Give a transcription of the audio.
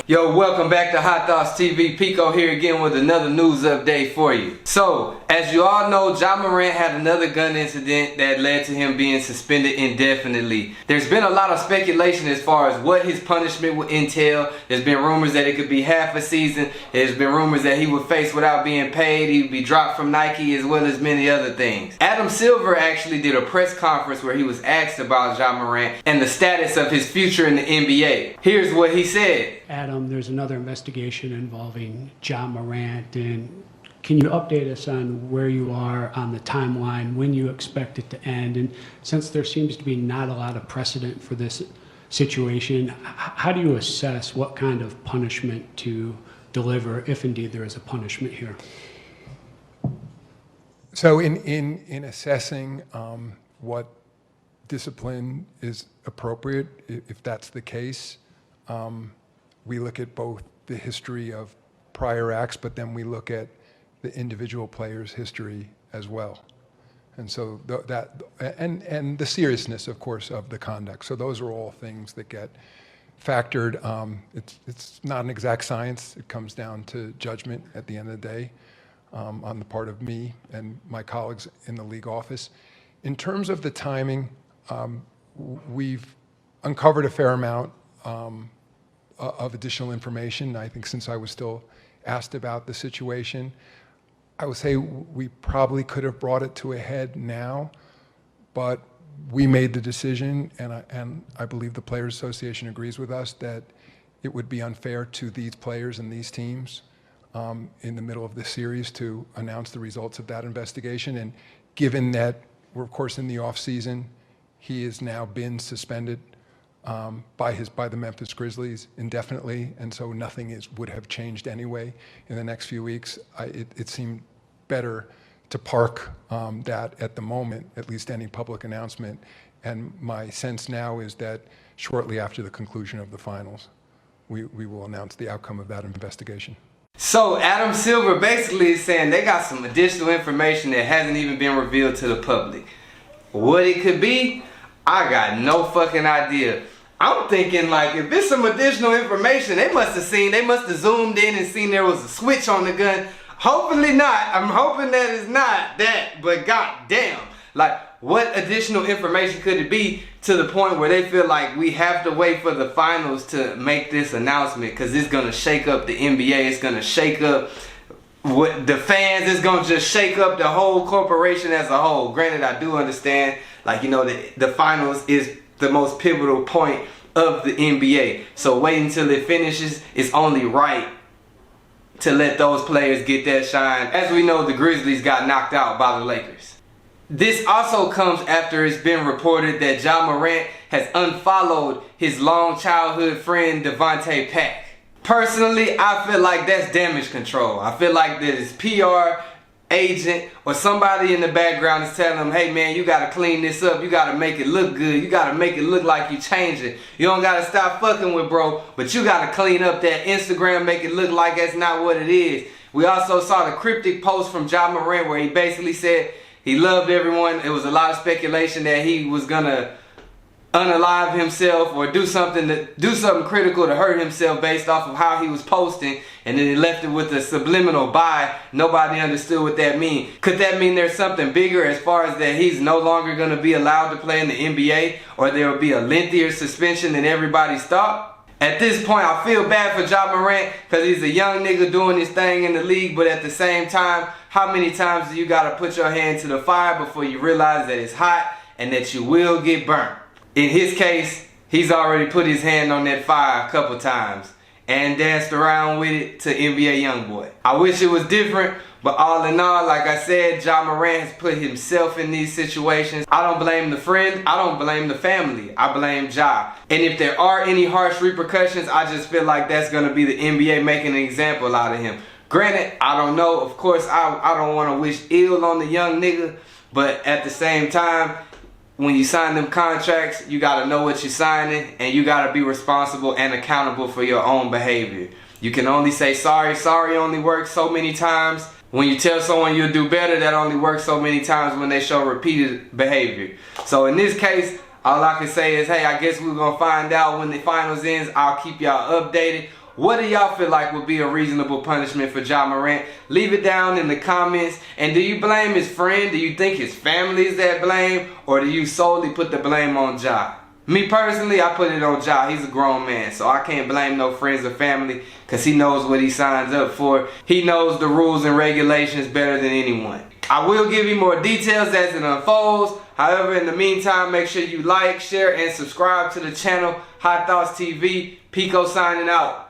Yo, welcome back to High Thoughts TV. Pico here again with another news update for you. So, as you all know, Ja Morant had another gun incident that led to him being suspended indefinitely. There's been a lot of speculation as far as what his punishment would entail. There's been rumors that it could be half a season. There's been rumors that he would face without being paid. He'd be dropped from Nike as well as many other things. Adam Silver actually did a press conference where he was asked about Ja Morant and the status of his future in the NBA. Here's what he said. Adam, there's another investigation involving Ja Morant, and can you update us on where you are on the timeline, when you expect it to end? And since there seems to be not a lot of precedent for this situation, how do you assess what kind of punishment to deliver, if indeed there is a punishment here? So in assessing what discipline is appropriate, if that's the case, we look at both the history of prior acts, but then we look at the individual player's history as well. And so and the seriousness, of course, of the conduct. So those are all things that get factored. It's not an exact science. It comes down to judgment at the end of the day on the part of me and my colleagues in the league office. In terms of the timing, we've uncovered a fair amount of additional information. I think since I was still asked about the situation, I would say we probably could have brought it to a head now, but we made the decision, and I believe the Players Association agrees with us, that it would be unfair to these players and these teams in the middle of this series to announce the results of that investigation. And given that we're, of course, in the off season, he has now been suspended by the Memphis Grizzlies indefinitely, and so nothing would have changed anyway in the next few weeks. It seemed better to park that at the moment, at least any public announcement. And my sense now is that shortly after the conclusion of the finals, we will announce the outcome of that investigation. So Adam Silver basically is saying they got some additional information that hasn't even been revealed to the public. What it could be, I got no fucking idea. I'm thinking, like, if there's some additional information, they must have zoomed in and seen there was a switch on the gun. Hopefully not. I'm hoping that it's not that, but goddamn. Like, what additional information could it be to the point where they feel like we have to wait for the finals to make this announcement? Because it's going to shake up the NBA. It's going to shake up what the fans. It's going to just shake up the whole corporation as a whole. Granted, I do understand, like, you know, the finals is the most pivotal point of the NBA. So waiting until it finishes is only right to let those players get that shine. As we know, the Grizzlies got knocked out by the Lakers. This also comes after it's been reported that Ja Morant has unfollowed his long childhood friend Devontae Pack. Personally, I feel like that's damage control. I feel like that his PR agent or somebody in the background is telling him, hey man, you gotta clean this up, you gotta make it look good, you gotta make it look like you changed it. You don't gotta stop fucking with bro, but you gotta clean up that Instagram, make it look like that's not what it is. We also saw the cryptic post from Ja Morant where he basically said he loved everyone. It was a lot of speculation that he was gonna unalive himself or do something critical to hurt himself based off of how he was posting, and then he left it with a subliminal bye. Nobody understood what that mean. Could that mean there's something bigger as far as that he's no longer going to be allowed to play in the NBA, or there will be a lengthier suspension than everybody's thought? At this point, I feel bad for Ja Morant because he's a young nigga doing his thing in the league, but at the same time, how many times do you got to put your hand to the fire before you realize that it's hot and that you will get burnt? In his case, he's already put his hand on that fire a couple times and danced around with it to NBA Youngboy. I wish it was different, but all in all, like I said, Ja Morant has put himself in these situations. I don't blame the friend, I don't blame the family, I blame Ja. And if there are any harsh repercussions, I just feel like that's gonna be the NBA making an example out of him. Granted, I don't know, of course, I don't wanna wish ill on the young nigga, but at the same time, when you sign them contracts, you gotta know what you're signing, and you gotta be responsible and accountable for your own behavior. You can only say sorry. Sorry only works so many times. When you tell someone you'll do better, that only works so many times when they show repeated behavior. So in this case, all I can say is, hey, I guess we're going to find out when the finals ends. I'll keep y'all updated. What do y'all feel like would be a reasonable punishment for Ja Morant? Leave it down in the comments. And do you blame his friend? Do you think his family is at blame? Or do you solely put the blame on Ja? Me personally, I put it on Ja. He's a grown man, so I can't blame no friends or family because he knows what he signs up for. He knows the rules and regulations better than anyone. I will give you more details as it unfolds. However, in the meantime, make sure you like, share, and subscribe to the channel, High Thoughts TV. Pico signing out.